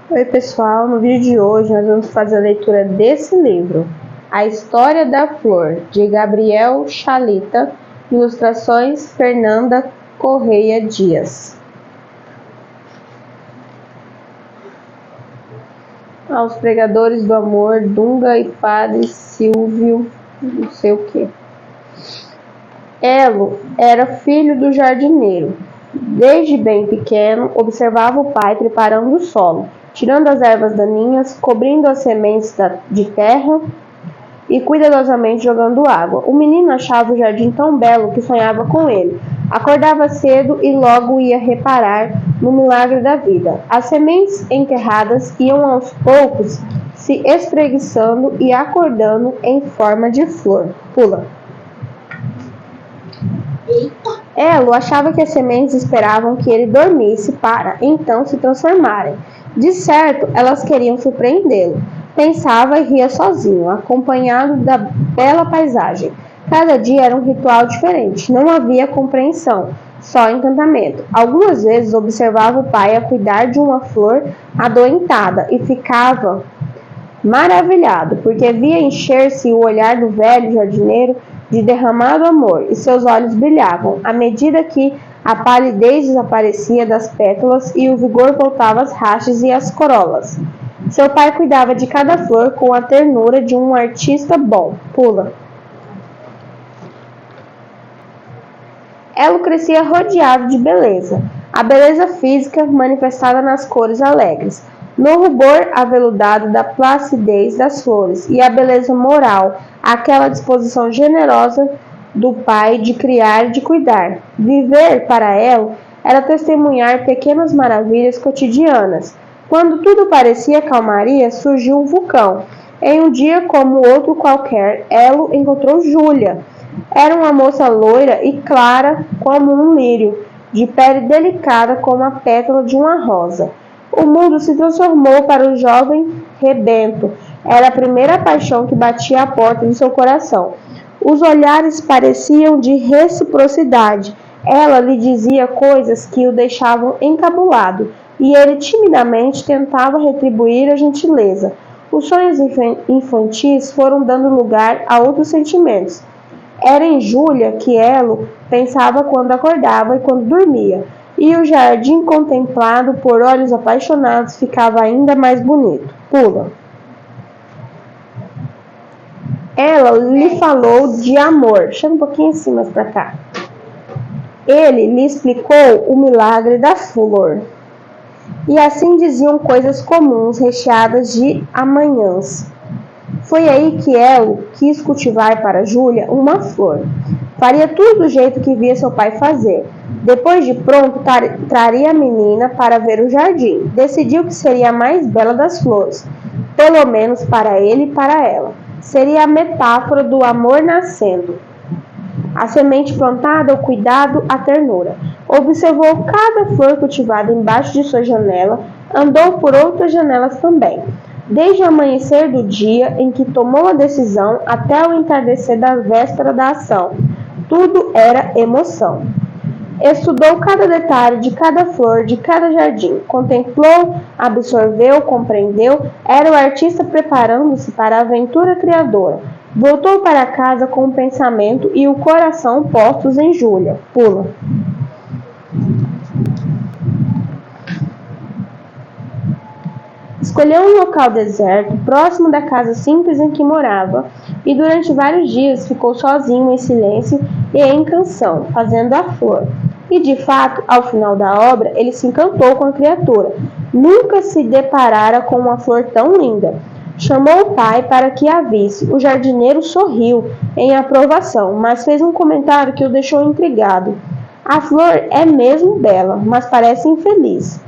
Oi pessoal, no vídeo de hoje nós vamos fazer a leitura desse livro, A História da Flor, de Gabriel Chalita, ilustrações Fernanda Correia Dias. Aos pregadores do amor, Dunga e Padre Silvio, não sei o que. Elo era filho do jardineiro. Desde bem pequeno, observava o pai preparando o solo, tirando as ervas daninhas, cobrindo as sementes de terra e cuidadosamente jogando água. O menino achava o jardim tão belo que sonhava com ele. Acordava cedo e logo ia reparar no milagre da vida. As sementes enterradas iam aos poucos se espreguiçando e acordando em forma de flor. Elo achava que as sementes esperavam que ele dormisse para, então, se transformarem. De certo, elas queriam surpreendê-lo. Pensava e ria sozinho, acompanhado da bela paisagem. Cada dia era um ritual diferente. Não havia compreensão, só encantamento. Algumas vezes observava o pai a cuidar de uma flor adoentada e ficava maravilhado, porque via encher-se o olhar do velho jardineiro de derramado amor, e seus olhos brilhavam, à medida que a palidez desaparecia das pétalas e o vigor voltava às hastes e às corolas. Seu pai cuidava de cada flor com a ternura de um artista bom. Elo crescia rodeado de beleza, a beleza física manifestada nas cores alegres, no rubor aveludado da placidez das flores, e a beleza moral, aquela disposição generosa do pai de criar e de cuidar. Viver para Elo era testemunhar pequenas maravilhas cotidianas. Quando tudo parecia calmaria, surgiu um vulcão. Em um dia como outro qualquer, Elo encontrou Júlia. Era uma moça loira e clara como um lírio, de pele delicada como a pétala de uma rosa. O mundo se transformou para o jovem rebento. Era a primeira paixão que batia à porta de seu coração. Os olhares pareciam de reciprocidade. Ela lhe dizia coisas que o deixavam encabulado, e ele timidamente tentava retribuir a gentileza. Os sonhos infantis foram dando lugar a outros sentimentos. Era em Júlia que Elo pensava quando acordava e quando dormia, e o jardim contemplado por olhos apaixonados ficava ainda mais bonito. Ela lhe falou de amor. Chega um pouquinho assim mais pra cá. Ele lhe explicou o milagre da flor. E assim diziam coisas comuns recheadas de amanhãs. Foi aí que Elo quis cultivar para Júlia uma flor. Faria tudo do jeito que via seu pai fazer. Depois de pronto, traria a menina para ver o jardim. Decidiu que seria a mais bela das flores, pelo menos para ele e para ela. Seria a metáfora do amor nascendo. A semente plantada, o cuidado, a ternura. Observou cada flor cultivada embaixo de sua janela, andou por outras janelas também. Desde o amanhecer do dia em que tomou a decisão até o entardecer da véspera da ação, tudo era emoção. Estudou cada detalhe de cada flor, de cada jardim. Contemplou, absorveu, compreendeu. Era o artista preparando-se para a aventura criadora. Voltou para casa com o pensamento e o coração postos em Júlia. Escolheu um local deserto, próximo da casa simples em que morava, e durante vários dias ficou sozinho em silêncio e em canção, fazendo a flor. E de fato, ao final da obra, ele se encantou com a criatura. Nunca se deparara com uma flor tão linda. Chamou o pai para que a visse. O jardineiro sorriu em aprovação, mas fez um comentário que o deixou intrigado. A flor é mesmo bela, mas parece infeliz.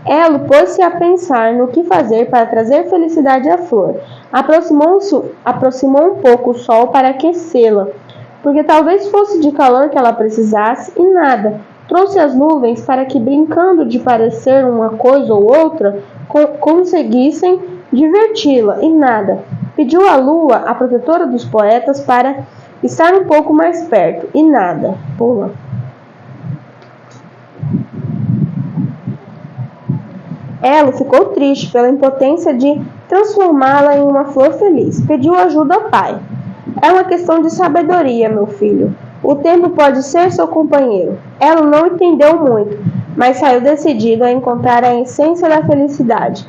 Elo pôs-se a pensar no que fazer para trazer felicidade à flor. Aproximou um pouco o sol para aquecê-la, porque talvez fosse de calor que ela precisasse, e nada. Trouxe as nuvens para que, brincando de parecer uma coisa ou outra, conseguissem diverti-la, e nada. Pediu à lua, a protetora dos poetas, para estar um pouco mais perto, e nada. Elo ficou triste pela impotência de transformá-la em uma flor feliz. Pediu ajuda ao pai. É uma questão de sabedoria, meu filho. O tempo pode ser seu companheiro. Elo não entendeu muito, mas saiu decidido a encontrar a essência da felicidade.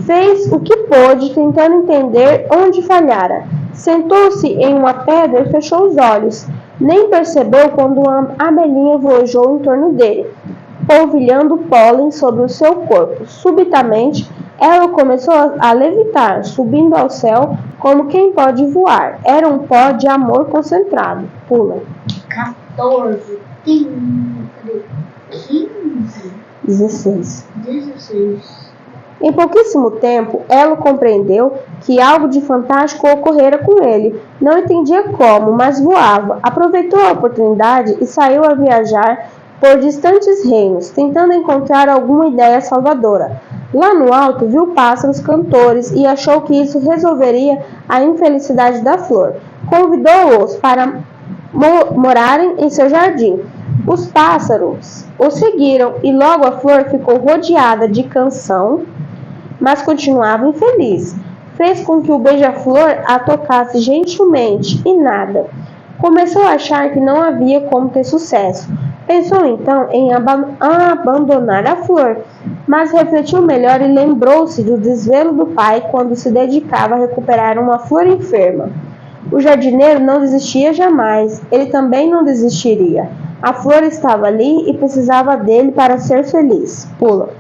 Fez o que pôde, tentando entender onde falhara. Sentou-se em uma pedra e fechou os olhos. Nem percebeu quando uma abelhinha voejou em torno dele, polvilhando pólen sobre o seu corpo. Subitamente, ela começou a levitar, subindo ao céu como quem pode voar. Era um pó de amor concentrado. Pula. 14, 15, 16. 16. Em pouquíssimo tempo, Elo compreendeu que algo de fantástico ocorrera com ele. Não entendia como, mas voava. Aproveitou a oportunidade e saiu a viajar por distantes reinos, tentando encontrar alguma ideia salvadora. Lá no alto, viu pássaros cantores e achou que isso resolveria a infelicidade da flor. Convidou-os para morarem em seu jardim. Os pássaros o seguiram e logo a flor ficou rodeada de canção, mas continuava infeliz. Fez com que o beija-flor a tocasse gentilmente e nada. Começou a achar que não havia como ter sucesso. Pensou então em abandonar a flor, mas refletiu melhor e lembrou-se do desvelo do pai quando se dedicava a recuperar uma flor enferma. O jardineiro não desistia jamais, ele também não desistiria. A flor estava ali e precisava dele para ser feliz. Pula.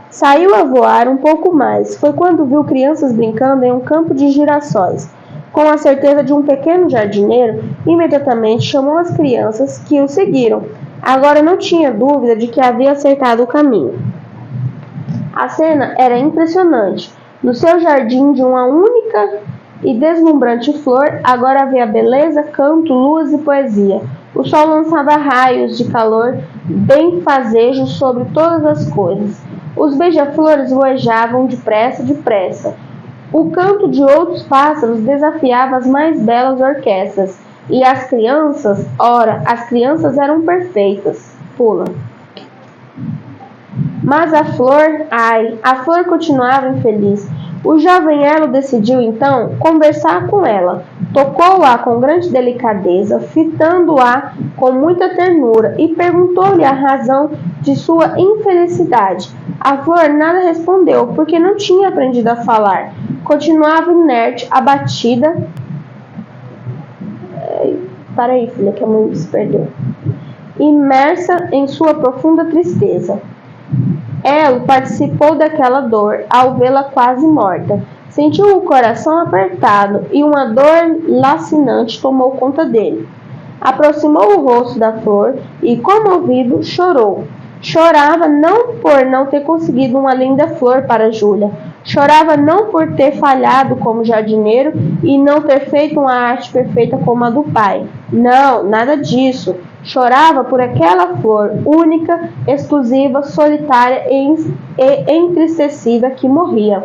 Saiu a voar um pouco mais. Foi quando viu crianças brincando em um campo de girassóis. Com a certeza de um pequeno jardineiro, imediatamente chamou as crianças que o seguiram. Agora não tinha dúvida de que havia acertado o caminho. A cena era impressionante. No seu jardim de uma única e deslumbrante flor, agora havia beleza, canto, luz e poesia. O sol lançava raios de calor benfazejos sobre todas as coisas. Os beija-flores voejavam depressa, depressa. O canto de outros pássaros desafiava as mais belas orquestras. E as crianças, ora, as crianças eram perfeitas. Pula. Mas a flor continuava infeliz. O jovem Elo decidiu então conversar com ela. Tocou-a com grande delicadeza, fitando-a com muita ternura e perguntou-lhe a razão de sua infelicidade. A flor nada respondeu, porque não tinha aprendido a falar. Continuava inerte, abatida. Para aí, filha, que a mãe se perdeu. Imersa em sua profunda tristeza. Elo participou daquela dor ao vê-la quase morta. Sentiu o coração apertado e uma dor lacinante tomou conta dele. Aproximou o rosto da flor e, comovido, chorou. Chorava não por não ter conseguido uma linda flor para Júlia. Chorava não por ter falhado como jardineiro e não ter feito uma arte perfeita como a do pai. Não, nada disso. Chorava por aquela flor, única, exclusiva, solitária e entristecida que morria.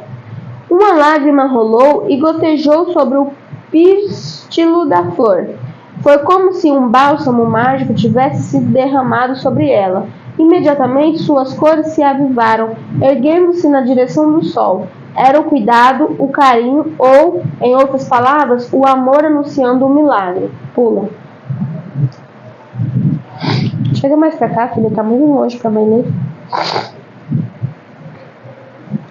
Uma lágrima rolou e gotejou sobre o pístilo da flor. Foi como se um bálsamo mágico tivesse sido derramado sobre ela. Imediatamente suas cores se avivaram, erguendo-se na direção do sol. Era o cuidado, o carinho ou, em outras palavras, o amor anunciando o milagre. Pula. Chega mais pra cá, filha, tá muito longe pra mãe ler.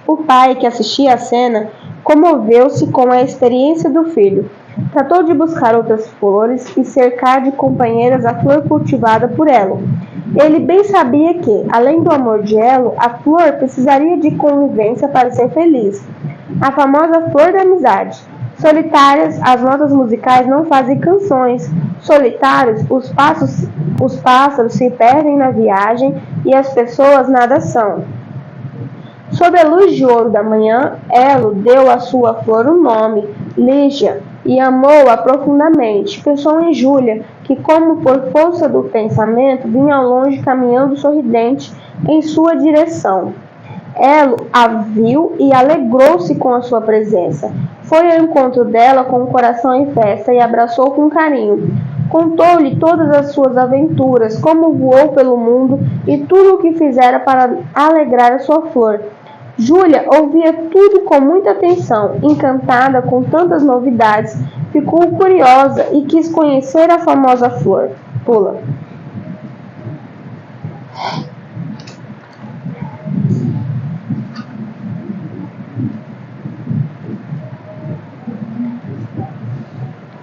O pai, que assistia a cena, comoveu-se com a experiência do filho. Tratou de buscar outras flores e cercar de companheiras a flor cultivada por Elo. Ele bem sabia que, além do amor de Elo, a flor precisaria de convivência para ser feliz. A famosa flor da amizade. Solitárias, as notas musicais não fazem canções. Solitários, os pássaros se perdem na viagem e as pessoas nada são. Sob a luz de ouro da manhã, Elo deu à sua flor um nome, Lígia, e amou-a profundamente. Pensou em Júlia, que, como por força do pensamento, vinha ao longe caminhando sorridente em sua direção. Elo a viu e alegrou-se com a sua presença. Foi ao encontro dela com o coração em festa e abraçou com carinho. Contou-lhe todas as suas aventuras, como voou pelo mundo e tudo o que fizera para alegrar a sua flor. Júlia ouvia tudo com muita atenção, encantada com tantas novidades, ficou curiosa e quis conhecer a famosa flor. Pula.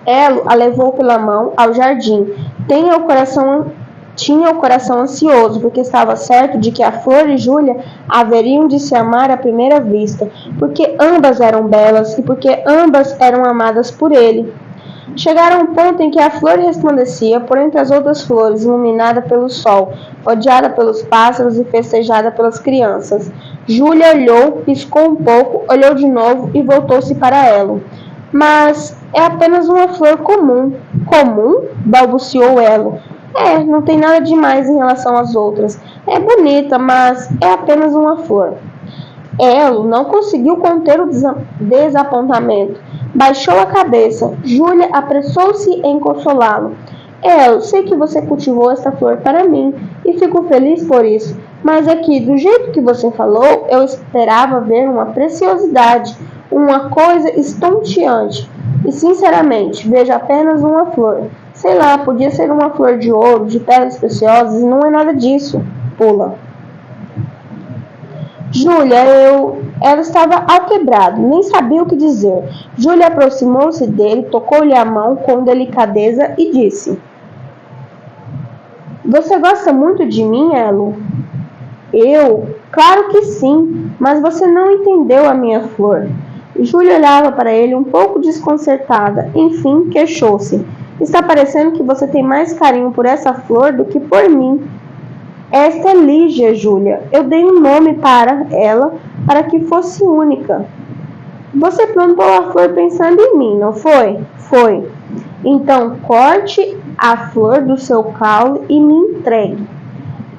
Elo a levou pela mão ao jardim. Tinha o coração ansioso, porque estava certo de que a flor e Júlia haveriam de se amar à primeira vista, porque ambas eram belas e porque ambas eram amadas por ele. Chegaram a um ponto em que a flor resplandecia por entre as outras flores, iluminada pelo sol, odiada pelos pássaros e festejada pelas crianças. Júlia olhou, piscou um pouco, olhou de novo e voltou-se para Elo. Mas é apenas uma flor comum. Comum? Balbuciou Elo. Não tem nada demais em relação às outras. É bonita, mas é apenas uma flor. Elo não conseguiu conter o desapontamento. Baixou a cabeça. Júlia apressou-se em consolá-lo. Elo, sei que você cultivou esta flor para mim e fico feliz por isso. Mas é que, do jeito que você falou, eu esperava ver uma preciosidade, uma coisa estonteante. E, sinceramente, vejo apenas uma flor. Sei lá, podia ser uma flor de ouro, de pedras preciosas, e não é nada disso. Pula. Júlia, Ela estava alquebrada, nem sabia o que dizer. Júlia aproximou-se dele, tocou-lhe a mão com delicadeza e disse: Você gosta muito de mim, Elo? Eu? Claro que sim, mas você não entendeu a minha flor. Júlia olhava para ele um pouco desconcertada. Enfim, queixou-se. Está parecendo que você tem mais carinho por essa flor do que por mim. Esta é Lígia, Júlia. Eu dei um nome para ela para que fosse única. Você plantou a flor pensando em mim, não foi? Foi. Então corte a flor do seu caule e me entregue.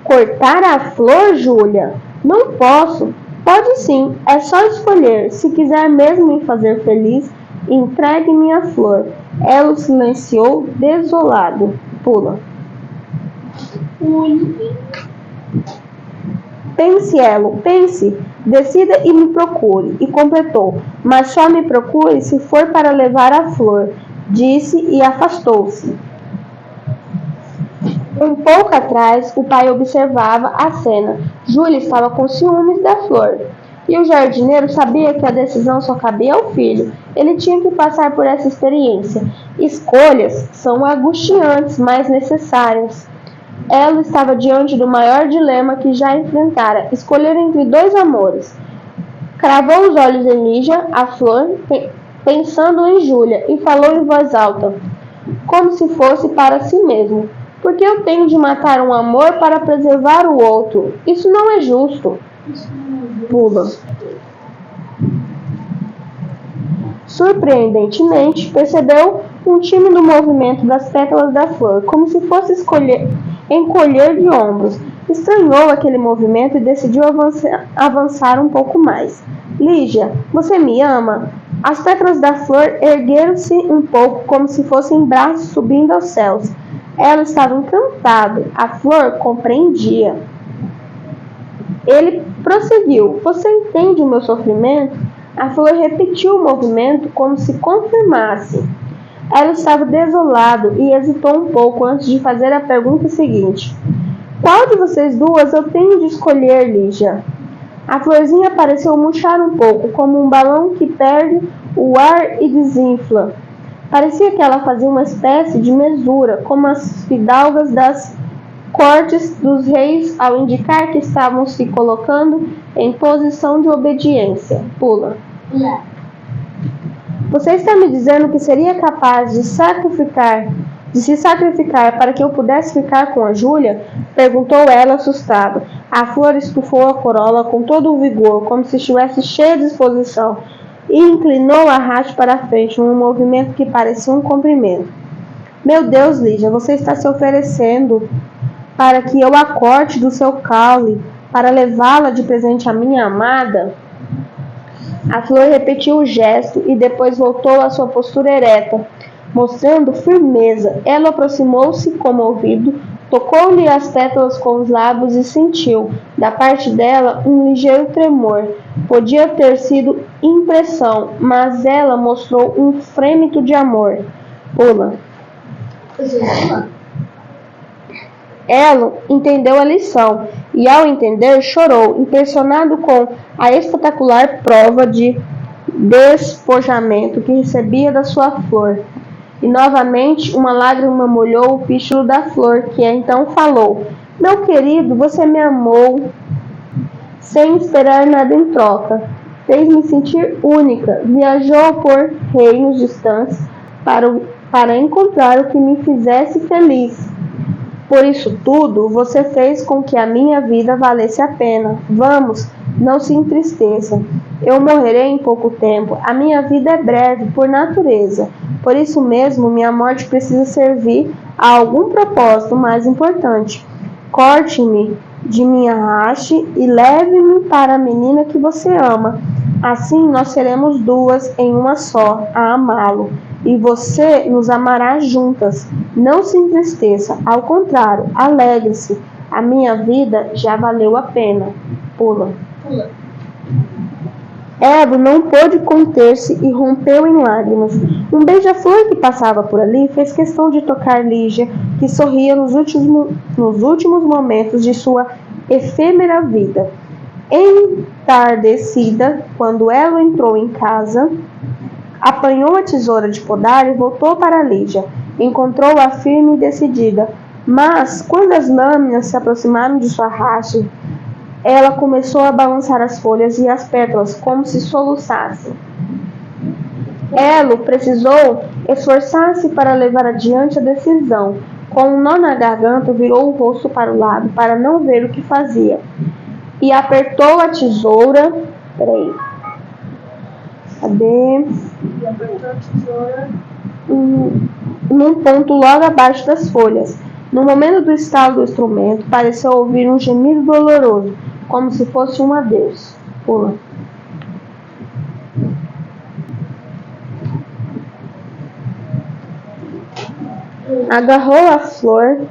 Cortar a flor, Júlia? Não posso. Pode sim, é só escolher. Se quiser mesmo me fazer feliz, entregue-me a flor. Elo silenciou, desolado. Pula. Pense, Elo, pense. Decida e me procure. E completou. Mas só me procure se for para levar a flor. Disse e afastou-se. Um pouco atrás, o pai observava a cena. Júlia estava com ciúmes da flor. E o jardineiro sabia que a decisão só cabia ao filho. Ele tinha que passar por essa experiência. Escolhas são angustiantes, mas necessárias. Ela estava diante do maior dilema que já enfrentara, escolher entre dois amores. Cravou os olhos em Lígia, a flor, pensando em Júlia, e falou em voz alta, como se fosse para si mesmo. Por que eu tenho de matar um amor para preservar o outro? Isso não é justo. Pula. Surpreendentemente, percebeu um tímido movimento das pétalas da flor, como se fosse encolher de ombros. Estranhou aquele movimento e decidiu avançar um pouco mais. Lígia, você me ama? As pétalas da flor ergueram-se um pouco, como se fossem braços subindo aos céus. Ela estava encantada. A flor compreendia. Ele prosseguiu. Você entende o meu sofrimento? A flor repetiu o movimento como se confirmasse. Ela estava desolado e hesitou um pouco antes de fazer a pergunta seguinte. Qual de vocês duas eu tenho de escolher, Lígia? A florzinha pareceu murchar um pouco, como um balão que perde o ar e desinfla. Parecia que ela fazia uma espécie de mesura, como as fidalgas das cortes dos reis ao indicar que estavam se colocando em posição de obediência. Pula. Você está me dizendo que seria capaz de se sacrificar para que eu pudesse ficar com a Júlia? Perguntou ela assustada. A flor estufou a corola com todo o vigor, como se estivesse cheia de disposição, e inclinou a haste para a frente, num movimento que parecia um comprimento. Meu Deus, Lígia, você está se oferecendo para que eu a corte do seu caule, para levá-la de presente à minha amada? A flor repetiu o gesto e depois voltou à sua postura ereta. mostrando firmeza. Ela aproximou-se comovido, tocou-lhe as pétalas com os lábios e sentiu, da parte dela, um ligeiro tremor. Podia ter sido impressão, mas ela mostrou um frêmito de amor. Pula. Elo entendeu a lição e, ao entender, chorou, impressionado com a espetacular prova de despojamento que recebia da sua flor. E novamente uma lágrima molhou o pístilo da flor, que então falou: Meu querido, você me amou sem esperar nada em troca. Fez-me sentir única. Viajou por reinos distantes para encontrar o que me fizesse feliz. Por isso tudo, você fez com que a minha vida valesse a pena. Vamos, não se entristeça. Eu morrerei em pouco tempo. A minha vida é breve, por natureza. Por isso mesmo, minha morte precisa servir a algum propósito mais importante. Corte-me de minha haste e leve-me para a menina que você ama. Assim, nós seremos duas em uma só, a amá-lo. E você nos amará juntas. Não se entristeça, ao contrário, alegre-se. A minha vida já valeu a pena. Pula. Elo não pôde conter-se e rompeu em lágrimas. Um beija-flor que passava por ali fez questão de tocar Lígia, que sorria nos últimos momentos de sua efêmera vida. Entardecida, quando Elo entrou em casa, apanhou a tesoura de podar e voltou para Lígia. Encontrou-a firme e decidida, mas, quando as lâminas se aproximaram de sua haste, ela começou a balançar as folhas e as pétalas, como se soluçasse. Elo precisou esforçar-se para levar adiante a decisão. Com um nó na garganta, virou o rosto para o lado, para não ver o que fazia, e apertou a tesoura. Num ponto logo abaixo das folhas. No momento do estalo do instrumento, pareceu ouvir um gemido doloroso, como se fosse um adeus. Pula. Agarrou a flor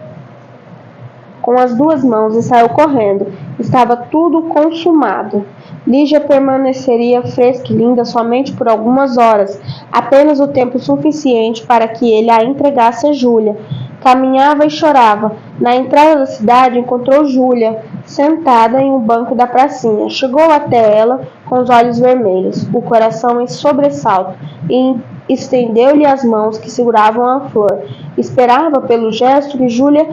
com as duas mãos e saiu correndo. Estava tudo consumado. Lígia permaneceria fresca e linda somente por algumas horas, apenas o tempo suficiente para que ele a entregasse a Júlia. Caminhava e chorava. Na entrada da cidade encontrou Júlia, sentada em um banco da pracinha. Chegou até ela com os olhos vermelhos, o coração em sobressalto, e estendeu-lhe as mãos que seguravam a flor. Esperava pelo gesto que Júlia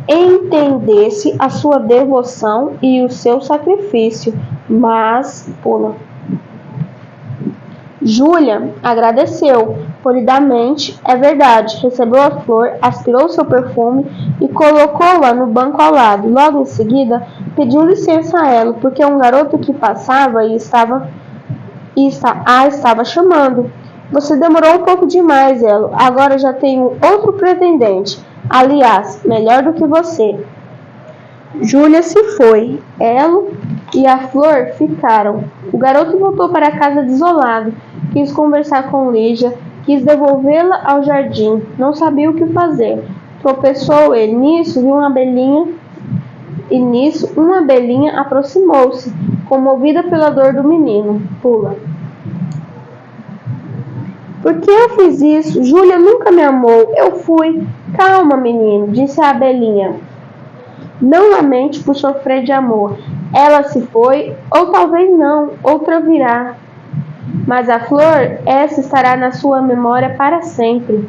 entendesse a sua devoção e o seu sacrifício, mas pula. Júlia agradeceu polidamente, é verdade, recebeu a flor, aspirou seu perfume e colocou-a no banco ao lado. Logo em seguida, pediu licença a ela, porque um garoto que passava a estava chamando. Você demorou um pouco demais, Elo. Agora já tenho outro pretendente. Aliás, melhor do que você. Júlia se foi. Elo e a flor ficaram. O garoto voltou para casa desolado. Quis conversar com Lígia. Quis devolvê-la ao jardim. Não sabia o que fazer. Tropeçou ele. Nisso, viu uma abelhinha. E nisso, uma abelhinha aproximou-se, comovida pela dor do menino. Pula. Por que eu fiz isso? Júlia nunca me amou. Eu fui. Calma, menino, disse a abelhinha. Não lamente por sofrer de amor. Ela se foi, ou talvez não, outra virá. Mas a flor, essa estará na sua memória para sempre.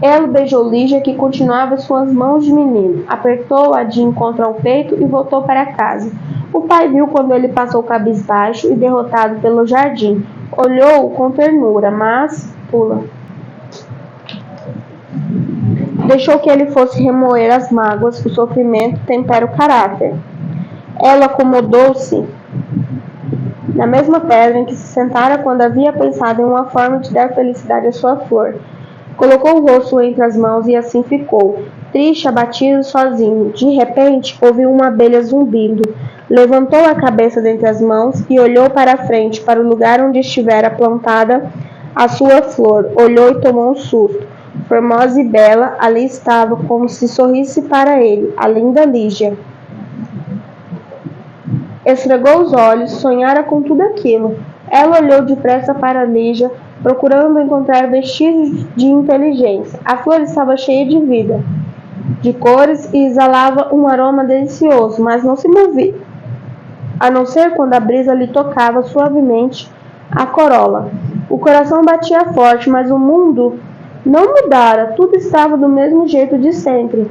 Ela beijou Lígia, que continuava suas mãos de menino. Apertou-a de encontro ao peito e voltou para casa. O pai viu quando ele passou cabisbaixo e derrotado pelo jardim. Olhou-o com ternura, mas pula. Deixou que ele fosse remoer as mágoas, o sofrimento tempera o caráter. Ela acomodou-se na mesma pedra em que se sentara quando havia pensado em uma forma de dar felicidade à sua flor. Colocou o rosto entre as mãos e assim ficou, triste, abatido, sozinho. De repente, ouviu uma abelha zumbindo. Levantou a cabeça dentre as mãos e olhou para a frente, para o lugar onde estivera plantada a sua flor, olhou e tomou um susto. Formosa e bela, ali estava, como se sorrisse para ele, a linda Lígia. Esfregou os olhos, sonhara com tudo aquilo. Ela olhou depressa para Lígia, procurando encontrar vestígios de inteligência. A flor estava cheia de vida, de cores e exalava um aroma delicioso, mas não se movia, a não ser quando a brisa lhe tocava suavemente a corola. O coração batia forte, mas o mundo não mudara, tudo estava do mesmo jeito de sempre.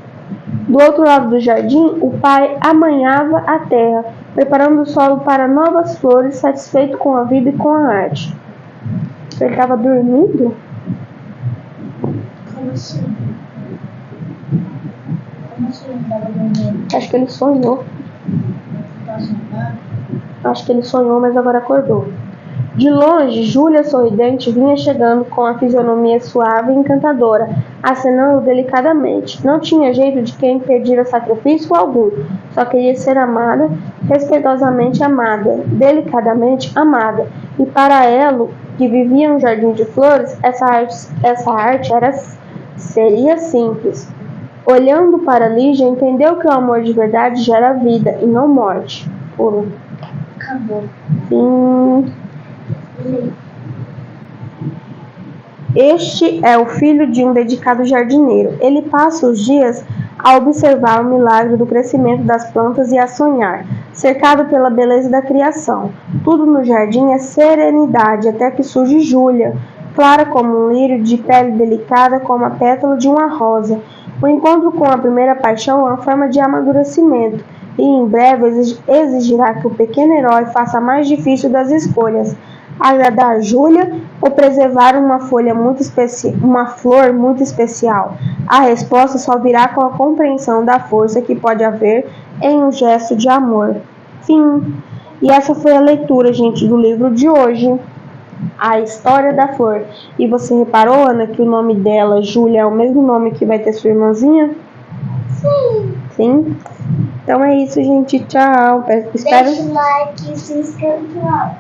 Do outro lado do jardim, o pai amanhava a terra, preparando o solo para novas flores, satisfeito com a vida e com a arte. Ele estava dormindo? Como assim? Como assim ele estava dormindo? Acho que ele sonhou. Tá sonhando? Acho que ele sonhou, mas agora acordou. De longe, Júlia, sorridente, vinha chegando com a fisionomia suave e encantadora, acenando delicadamente. Não tinha jeito de quem pedira sacrifício algum, só queria ser amada, respeitosamente amada, delicadamente amada. E para ela, que vivia no jardim de flores, essa arte seria simples. Olhando para Lígia, entendeu que o amor de verdade gera vida e não morte. Puro. Acabou. Sim. Este é o filho de um dedicado jardineiro. Ele passa os dias a observar o milagre do crescimento das plantas e a sonhar, cercado pela beleza da criação. Tudo no jardim é serenidade, até que surge Júlia, clara como um lírio, de pele delicada como a pétala de uma rosa. O encontro com a primeira paixão é uma forma de amadurecimento, e em breve exigirá que o pequeno herói faça a mais difícil das escolhas: agradar Júlia ou preservar uma flor muito especial. A resposta só virá com a compreensão da força que pode haver em um gesto de amor. Fim. E essa foi a leitura, gente, do livro de hoje, A História da Flor. E você reparou, Ana, que o nome dela, Júlia, é o mesmo nome que vai ter sua irmãzinha? Sim. Sim? Então é isso, gente. Tchau. Espero... Deixa o like e se inscreve no canal.